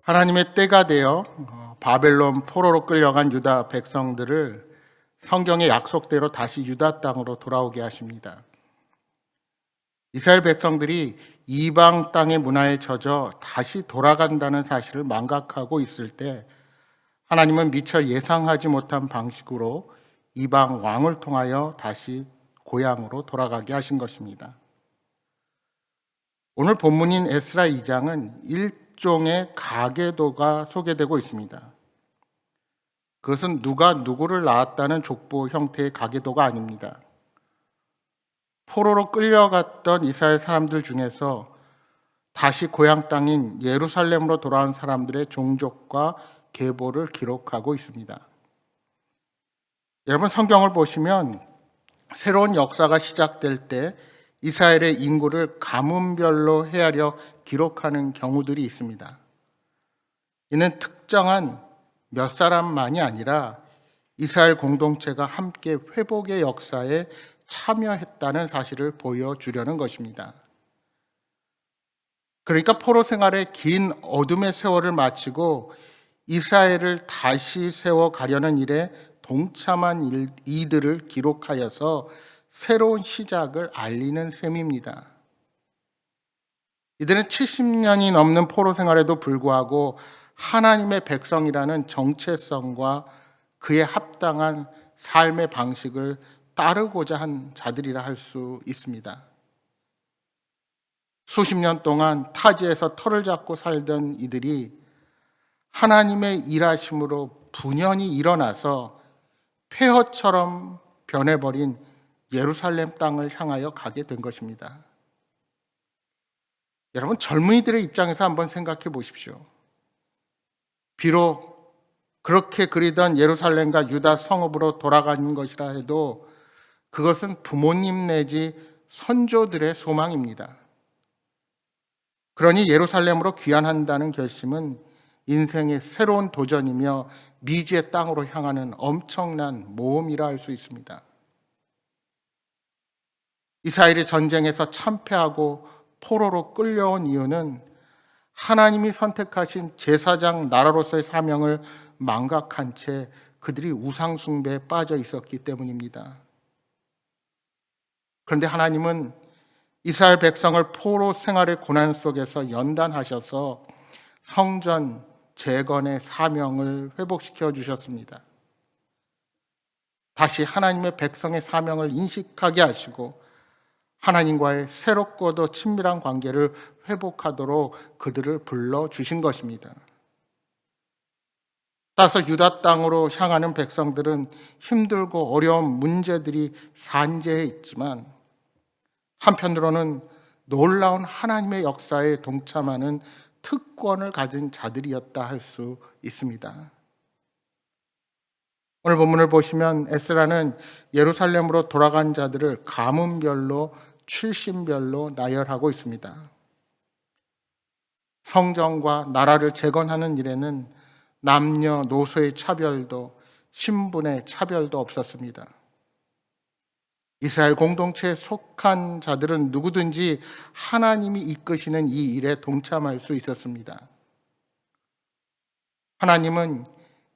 하나님의 때가 되어 바벨론 포로로 끌려간 유다 백성들을 성경의 약속대로 다시 유다 땅으로 돌아오게 하십니다. 이스라엘 백성들이 이방 땅의 문화에 젖어 다시 돌아간다는 사실을 망각하고 있을 때 하나님은 미처 예상하지 못한 방식으로 이방 왕을 통하여 다시 고향으로 돌아가게 하신 것입니다. 오늘 본문인 에스라 2장은 일종의 가계도가 소개되고 있습니다. 그것은 누가 누구를 낳았다는 족보 형태의 가계도가 아닙니다. 포로로 끌려갔던 이스라엘 사람들 중에서 다시 고향 땅인 예루살렘으로 돌아온 사람들의 종족과 계보를 기록하고 있습니다. 여러분, 성경을 보시면 새로운 역사가 시작될 때 이스라엘의 인구를 가문별로 헤아려 기록하는 경우들이 있습니다. 이는 특정한 몇 사람만이 아니라 이스라엘 공동체가 함께 회복의 역사에 참여했다는 사실을 보여주려는 것입니다. 그러니까 포로 생활의 긴 어둠의 세월을 마치고 이스라엘을 다시 세워가려는 일에 동참한 이들을 기록하여서 새로운 시작을 알리는 셈입니다. 이들은 70년이 넘는 포로 생활에도 불구하고 하나님의 백성이라는 정체성과 그에 합당한 삶의 방식을 따르고자 한 자들이라 할 수 있습니다. 수십 년 동안 타지에서 털을 잡고 살던 이들이 하나님의 일하심으로 분연히 일어나서 폐허처럼 변해버린 예루살렘 땅을 향하여 가게 된 것입니다. 여러분, 젊은이들의 입장에서 한번 생각해 보십시오. 비록 그렇게 그리던 예루살렘과 유다 성읍으로 돌아가는 것이라 해도 그것은 부모님 내지 선조들의 소망입니다. 그러니 예루살렘으로 귀환한다는 결심은 인생의 새로운 도전이며 미지의 땅으로 향하는 엄청난 모험이라 할 수 있습니다. 이스라엘이 전쟁에서 참패하고 포로로 끌려온 이유는 하나님이 선택하신 제사장 나라로서의 사명을 망각한 채 그들이 우상 숭배에 빠져 있었기 때문입니다. 그런데 하나님은 이스라엘 백성을 포로 생활의 고난 속에서 연단하셔서 성전 재건의 사명을 회복시켜 주셨습니다. 다시 하나님의 백성의 사명을 인식하게 하시고 하나님과의 새롭고도 친밀한 관계를 회복하도록 그들을 불러주신 것입니다. 따라서 유다 땅으로 향하는 백성들은 힘들고 어려운 문제들이 산재해 있지만 한편으로는 놀라운 하나님의 역사에 동참하는 특권을 가진 자들이었다 할 수 있습니다. 오늘 본문을 보시면 에스라는 예루살렘으로 돌아간 자들을 가문별로 출신별로 나열하고 있습니다. 성전과 나라를 재건하는 일에는 남녀노소의 차별도 신분의 차별도 없었습니다. 이스라엘 공동체에 속한 자들은 누구든지 하나님이 이끄시는 이 일에 동참할 수 있었습니다. 하나님은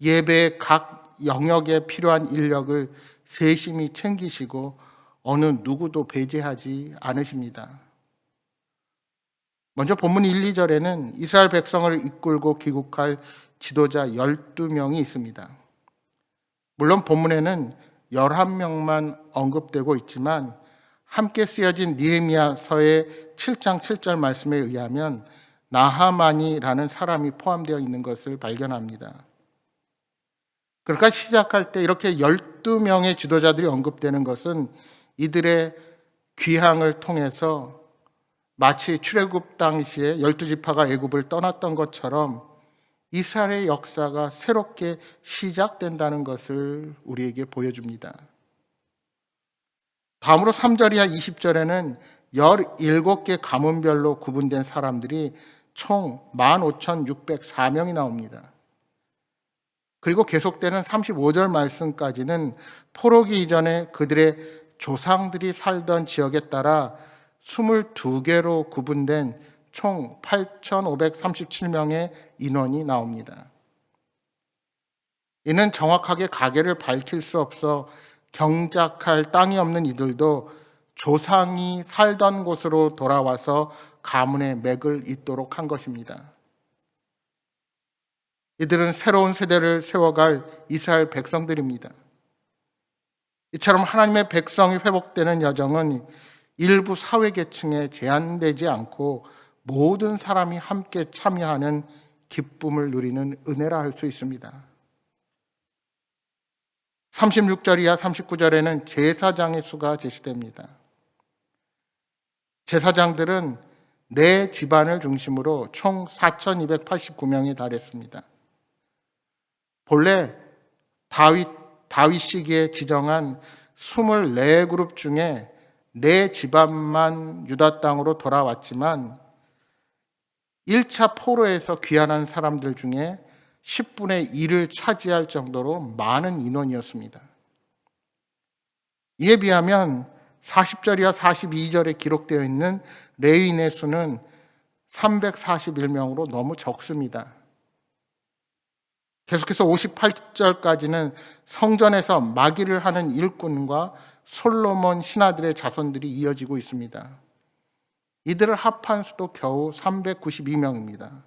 예배의 각 영역에 필요한 인력을 세심히 챙기시고 어느 누구도 배제하지 않으십니다. 먼저 본문 1, 2절에는 이스라엘 백성을 이끌고 귀국할 지도자 12명이 있습니다. 물론 본문에는 11명만 언급되고 있지만 함께 쓰여진 느헤미야서의 7장 7절 말씀에 의하면 나하만이라는 사람이 포함되어 있는 것을 발견합니다. 그러니까 시작할 때 이렇게 12명의 지도자들이 언급되는 것은 이들의 귀향을 통해서 마치 출애굽 당시에 12지파가 애굽을 떠났던 것처럼 이스라엘의 역사가 새롭게 시작된다는 것을 우리에게 보여줍니다. 다음으로 3절 이하 20절에는 17개 가문별로 구분된 사람들이 총 15,604명이 나옵니다. 그리고 계속되는 35절 말씀까지는 포로기 이전에 그들의 조상들이 살던 지역에 따라 22개로 구분된 총 8,537명의 인원이 나옵니다. 이는 정확하게 가계를 밝힐 수 없어 경작할 땅이 없는 이들도 조상이 살던 곳으로 돌아와서 가문의 맥을 잇도록 한 것입니다. 이들은 새로운 세대를 세워갈 이스라엘 백성들입니다. 이처럼 하나님의 백성이 회복되는 여정은 일부 사회계층에 제한되지 않고 모든 사람이 함께 참여하는 기쁨을 누리는 은혜라 할 수 있습니다. 36절 이하 39절에는 제사장의 수가 제시됩니다. 제사장들은 네 집안을 중심으로 총 4,289명에 달했습니다. 본래 다윗 시기에 지정한 24그룹 중에 네 집안만 유다 땅으로 돌아왔지만 1차 포로에서 귀환한 사람들 중에 10분의 1을 차지할 정도로 많은 인원이었습니다. 이에 비하면 40절이와 42절에 기록되어 있는 레위인의 수는 341명으로 너무 적습니다. 계속해서 58절까지는 성전에서 마기를 하는 일꾼과 솔로몬 신하들의 자손들이 이어지고 있습니다. 이들을 합한 수도 겨우 392명입니다.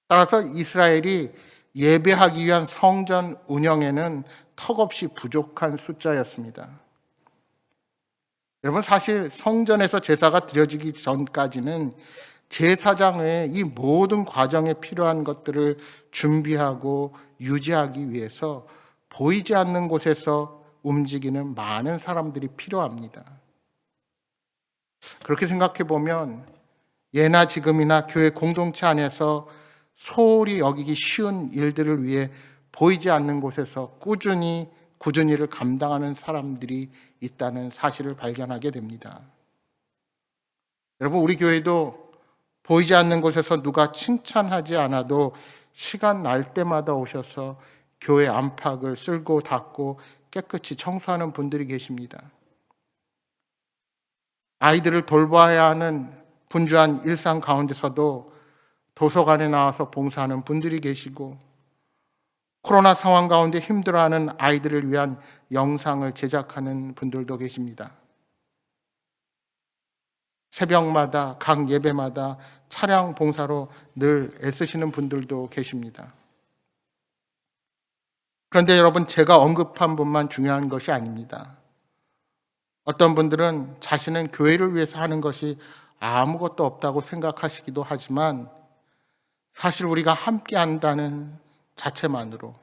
따라서 이스라엘이 예배하기 위한 성전 운영에는 턱없이 부족한 숫자였습니다. 여러분, 사실 성전에서 제사가 드려지기 전까지는 제사장 외에 이 모든 과정에 필요한 것들을 준비하고 유지하기 위해서 보이지 않는 곳에서 움직이는 많은 사람들이 필요합니다. 그렇게 생각해 보면 예나 지금이나 교회 공동체 안에서 소홀히 여기기 쉬운 일들을 위해 보이지 않는 곳에서 꾸준히 굳은 일을 감당하는 사람들이 있다는 사실을 발견하게 됩니다. 여러분, 우리 교회도 보이지 않는 곳에서 누가 칭찬하지 않아도 시간 날 때마다 오셔서 교회 안팎을 쓸고 닦고 깨끗이 청소하는 분들이 계십니다. 아이들을 돌봐야 하는 분주한 일상 가운데서도 도서관에 나와서 봉사하는 분들이 계시고, 코로나 상황 가운데 힘들어하는 아이들을 위한 영상을 제작하는 분들도 계십니다. 새벽마다 각 예배마다 차량 봉사로 늘 애쓰시는 분들도 계십니다. 그런데 여러분, 제가 언급한 분만 중요한 것이 아닙니다. 어떤 분들은 자신은 교회를 위해서 하는 것이 아무것도 없다고 생각하시기도 하지만, 사실 우리가 함께 한다는 자체만으로,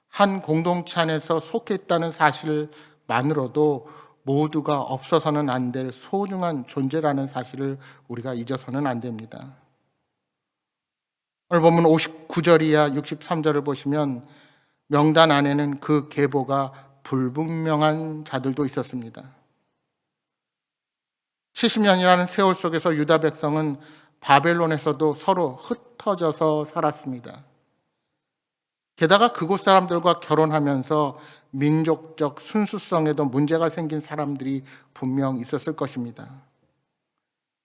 한 공동체 안에서 속해 있다는 사실만으로도 모두가 없어서는 안 될 소중한 존재라는 사실을 우리가 잊어서는 안 됩니다. 오늘 본문 59절 이하 63절을 보시면 명단 안에는 그 계보가 불분명한 자들도 있었습니다. 70년이라는 세월 속에서 유다 백성은 바벨론에서도 서로 흩어져서 살았습니다. 게다가 그곳 사람들과 결혼하면서 민족적 순수성에도 문제가 생긴 사람들이 분명 있었을 것입니다.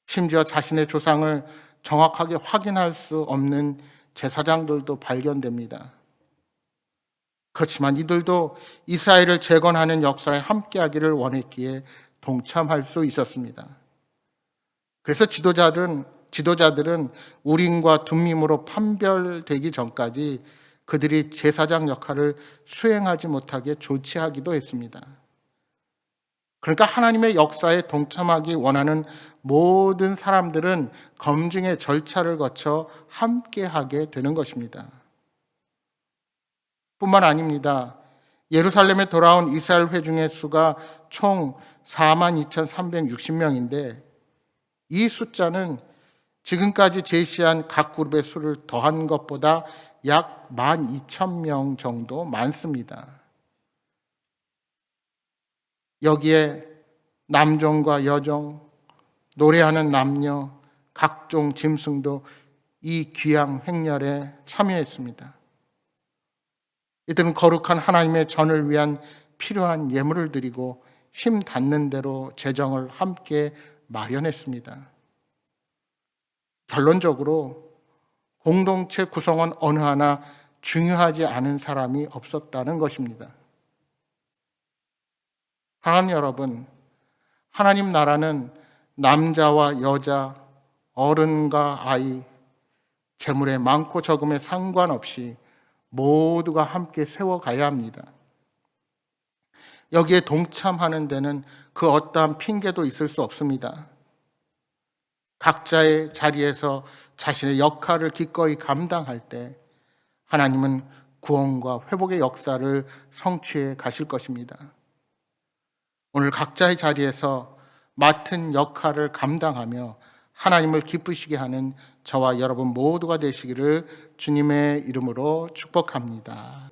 심지어 자신의 조상을 정확하게 확인할 수 없는 제사장들도 발견됩니다. 그렇지만 이들도 이스라엘을 재건하는 역사에 함께하기를 원했기에 동참할 수 있었습니다. 그래서 지도자들은 우림과 둠밈으로 판별되기 전까지 그들이 제사장 역할을 수행하지 못하게 조치하기도 했습니다. 그러니까 하나님의 역사에 동참하기 원하는 모든 사람들은 검증의 절차를 거쳐 함께하게 되는 것입니다. 뿐만 아닙니다. 예루살렘에 돌아온 이스라엘 회중의 수가 총 42,360명인데 이 숫자는 지금까지 제시한 각 그룹의 수를 더한 것보다 약 12,000명 정도 많습니다. 여기에 남종과 여종, 노래하는 남녀, 각종 짐승도 이 귀양 행렬에 참여했습니다. 이들은 거룩한 하나님의 전을 위한 필요한 예물을 드리고 힘 닿는 대로 재정을 함께 마련했습니다. 결론적으로 공동체 구성원 어느 하나 중요하지 않은 사람이 없었다는 것입니다. 사랑하는 여러분, 하나님 나라는 남자와 여자, 어른과 아이, 재물의 많고 적음에 상관없이 모두가 함께 세워가야 합니다. 여기에 동참하는 데는 그 어떠한 핑계도 있을 수 없습니다. 각자의 자리에서 자신의 역할을 기꺼이 감당할 때 하나님은 구원과 회복의 역사를 성취해 가실 것입니다. 오늘 각자의 자리에서 맡은 역할을 감당하며 하나님을 기쁘시게 하는 저와 여러분 모두가 되시기를 주님의 이름으로 축복합니다.